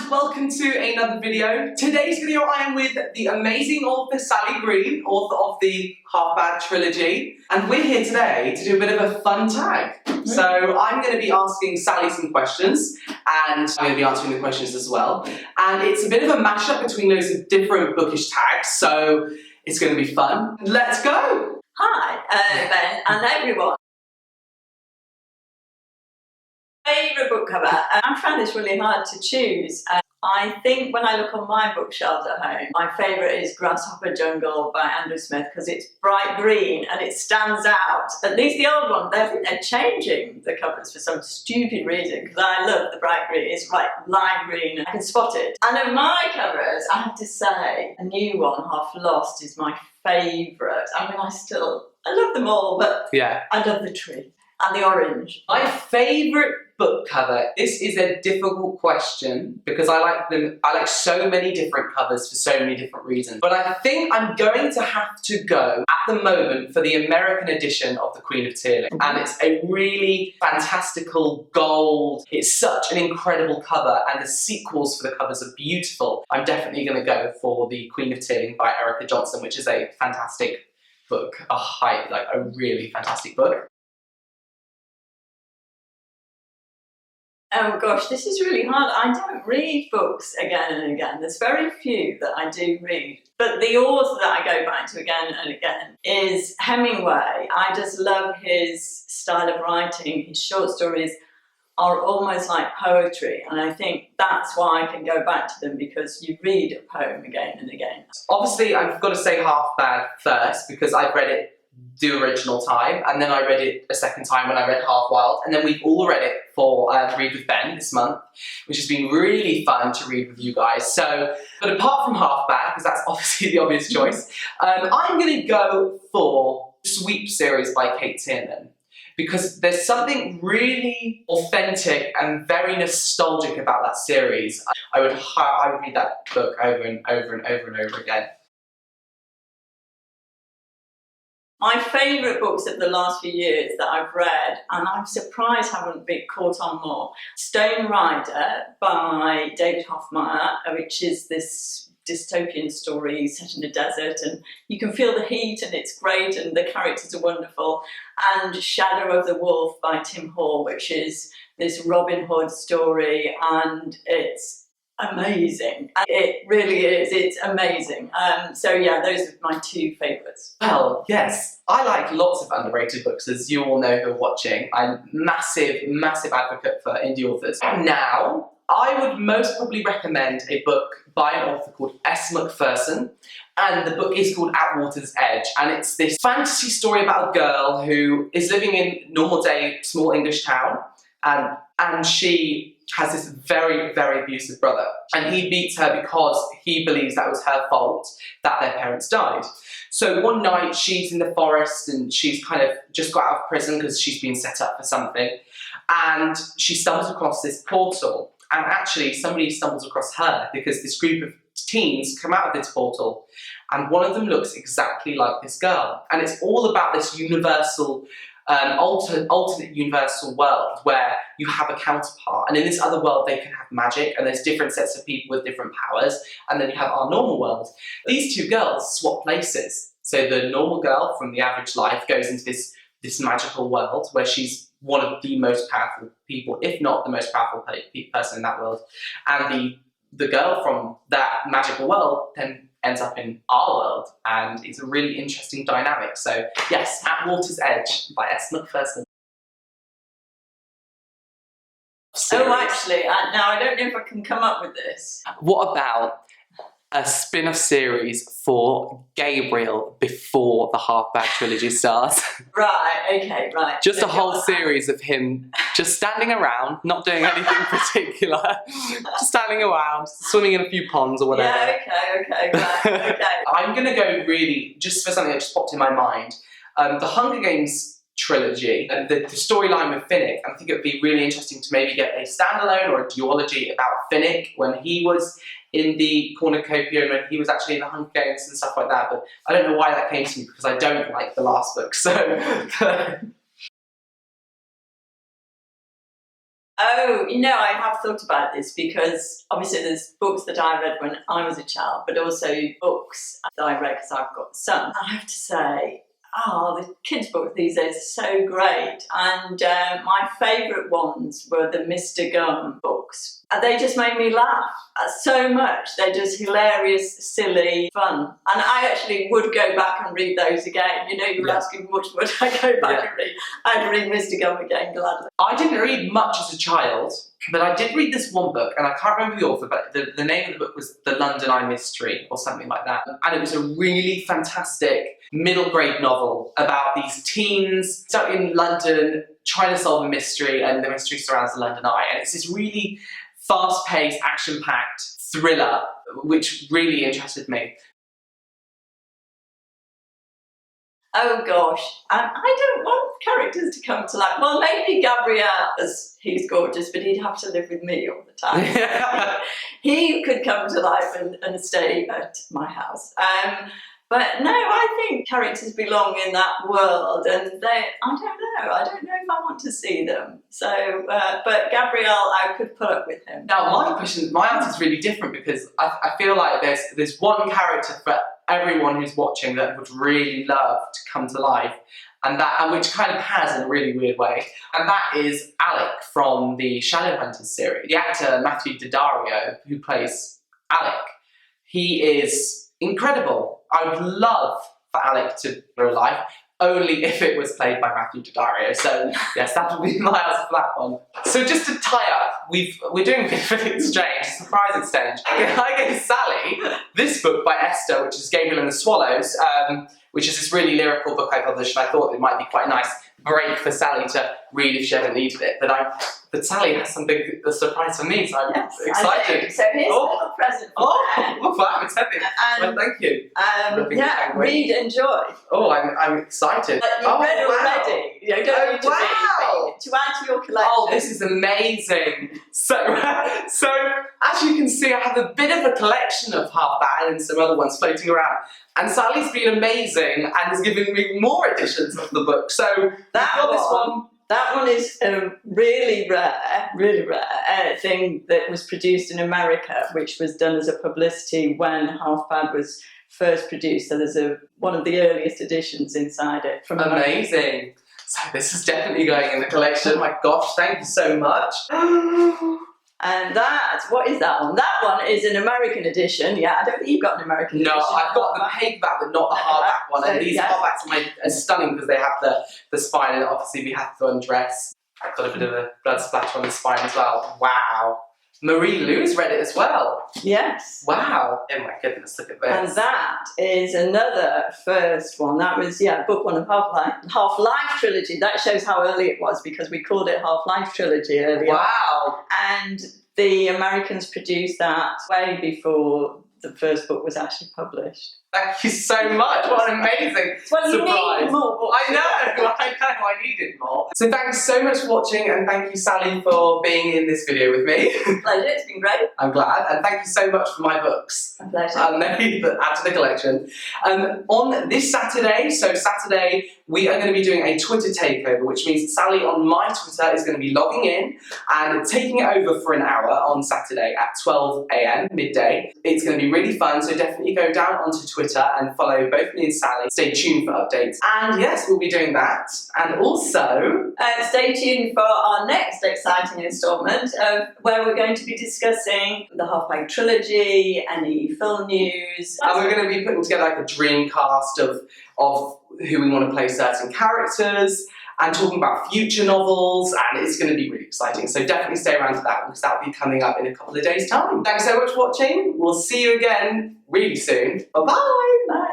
and welcome to another video. Today's video I am with the amazing author Sally Green, author of the Half Bad trilogy, and we're here today to do a bit of a fun tag. So I'm going to be asking Sally some questions, and I'm going to be answering the questions as well. And it's a bit of a mashup between loads of different bookish tags, so it's going to be fun. Let's go! Hi, Ben and everyone. Favourite book cover? I found this really hard to choose. I think when I look on my bookshelves at home, my favourite is Grasshopper Jungle by Andrew Smith because it's bright green and it stands out. At least the old one, I think they're changing the covers for some stupid reason because I love the bright green. It's like lime green and I can spot it. And of my covers, I have to say, a new one, Half Lost, is my favourite. I mean, I love them all, but yeah, I love the tree and the orange. My favourite book cover, this is a difficult question because I like so many different covers for so many different reasons. But I think I'm going to have to go at the moment for the American edition of The Queen of Tearling. And it's a really fantastical gold. It's such an incredible cover and the sequels for the covers are beautiful. I'm definitely going to go for The Queen of Tearling by Erica Johnson, which is a fantastic book. A really fantastic book. Oh gosh, this is really hard. I don't read books again and again. There's very few that I do read. But the author that I go back to again and again is Hemingway. I just love his style of writing. His short stories are almost like poetry. And I think that's why I can go back to them, because you read a poem again and again. Obviously, I've got to say Half Bad first because I've read it the original time, and then I read it a second time when I read Half Wild, and then we've all read it for Read with Ben this month, which has been really fun to read with you guys. So, but apart from Half Bad, because that's obviously the obvious choice, I'm going to go for Sweep series by Kate Tiernan, because there's something really authentic and very nostalgic about that series. I would read that book over and over and over and over again. My favourite books of the last few years that I've read, and I'm surprised I haven't been caught on more, Stone Rider by David Hoffmeyer, which is this dystopian story set in a desert, and you can feel the heat and it's great and the characters are wonderful, and Shadow of the Wolf by Tim Hall, which is this Robin Hood story, and it's amazing. It really is. It's amazing. So yeah, those are my two favourites. Well, yes, I like lots of underrated books, as you all know who are watching. I'm massive advocate for indie authors. Now, I would most probably recommend a book by an author called S. Macpherson, and the book is called At Water's Edge, and it's this fantasy story about a girl who is living in normal day small English town, and she has this very abusive brother, and he beats her because he believes that it was her fault that their parents died. So one night she's in the forest and she's kind of just got out of prison because she's been set up for something, and she stumbles across this portal, and actually somebody stumbles across her because this group of teens come out of this portal, and one of them looks exactly like this girl, and it's all about this universal alternate universal world where you have a counterpart, and in this other world they can have magic, and there's different sets of people with different powers, and then you have our normal world. These two girls swap places, so the normal girl from the average life goes into this magical world where she's one of the most powerful people, if not the most powerful person in that world, and the girl from that magical world then ends up in our world, and it's a really interesting dynamic. So yes, At Water's Edge by S. Macpherson. Oh, actually, now I don't know if I can come up with this. What about a spin-off series for Gabriel before the Half Bad trilogy starts? Right, okay, right. Just a whole series of him just standing around, not doing anything particular, just standing around, swimming in a few ponds or whatever. Yeah, okay, right, okay. I'm going to go really, just for something that just popped in my mind, the Hunger Games trilogy, and the storyline with Finnick. I think it would be really interesting to maybe get a standalone or a duology about Finnick when he was in the cornucopia and when he was actually in the Hunger Games and stuff like that, but I don't know why that came to me because I don't like the last book, so Oh, I have thought about this because obviously there's books that I read when I was a child, but also books that I read because I've got a son. I have to say, the kids' books these days are so great. And my favourite ones were the Mr. Gum books. They just made me laugh so much. They're just hilarious, silly, fun. And I actually would go back and read those again. You were asking which would I go back and read. I'd read Mr. Gum again, gladly. I didn't read much as a child, but I did read this one book, and I can't remember the author, but the name of the book was The London Eye Mystery, or something like that. And it was a really fantastic middle grade novel about these teens stuck in London trying to solve a mystery, and the mystery surrounds the London Eye. And it's this really fast-paced, action-packed thriller, which really interested me. Oh gosh, I don't want characters to come to life. Well, maybe Gabriel, as he's gorgeous, but he'd have to live with me all the time. He could come to life and stay at my house. But no, I think characters belong in that world, and I don't know if I want to see them. So, but Gabriel, I could put up with him. Now, my answer is really different, because I feel like there's one character for everyone who's watching that would really love to come to life, and which kind of has in a really weird way, and that is Alec from the Shadowhunters series. The actor Matthew Daddario, who plays Alec, he is incredible. I would love for Alec to be alive, only if it was played by Matthew Daddario. So yes, that would be my answer for that one. So just to tie up, we're doing a bit of an exchange, a surprise exchange. I gave Sally this book by Esther, which is Gabriel and the Swallows, which is this really lyrical book I published, and I thought it might be quite a nice break for Sally to read if she ever needed it. But Sally has something, a surprise for me, so I'm excited. So here's a little present for you. Wow, it's heavy. Well, thank you. Read, enjoy. Oh, I'm excited. But you've read already. You don't need to read, to add to your collection. Oh, this is amazing. So as you can see, I have a bit of a collection of hardback and some other ones floating around. And Sally's been amazing and has given me more editions of the book. So that one is a really rare thing that was produced in America, which was done as a publicity when Half Bad was first produced. So there's one of the earliest editions inside it. From amazing. So this is definitely going in the collection. My gosh, thank you so much. And what is that one? That one is an American edition. Yeah, I don't think you've got an American edition. No, I've got the paperback, but not the hardback one. And these hardbacks are stunning because they have the spine, and obviously we have to undress. I've got a bit of a blood splatter on the spine as well. Wow. Marie Lou's read it as well. Yes. Wow. Oh my goodness, look at this. And that is another first one. That was, book one of Half-Life Trilogy. That shows how early it was, because we called it Half-Life Trilogy earlier. Wow. And the Americans produced that way before the first book was actually published. Thank you so much. What an amazing surprise. You need more. I know, I needed more. So thanks so much for watching, and thank you, Sally, for being in this video with me. Pleasure, it's been great. I'm glad, and thank you so much for my books. A pleasure. Add to the collection. On this Saturday, we are going to be doing a Twitter takeover, which means Sally on my Twitter is going to be logging in and taking it over for an hour on Saturday at 12 AM, midday. It's going to be really fun, so definitely go down onto Twitter and follow both me and Sally. Stay tuned for updates. And yes, we'll be doing that. And also... stay tuned for our next exciting instalment, where we're going to be discussing the Half-Bag Trilogy, any film news. And we're going to be putting together like a dream cast of who we want to play certain characters, and talking about future novels, and it's going to be really exciting. So definitely stay around for that, because that will be coming up in a couple of days' time. Thanks so much for watching. We'll see you again really soon. Bye-bye. Bye.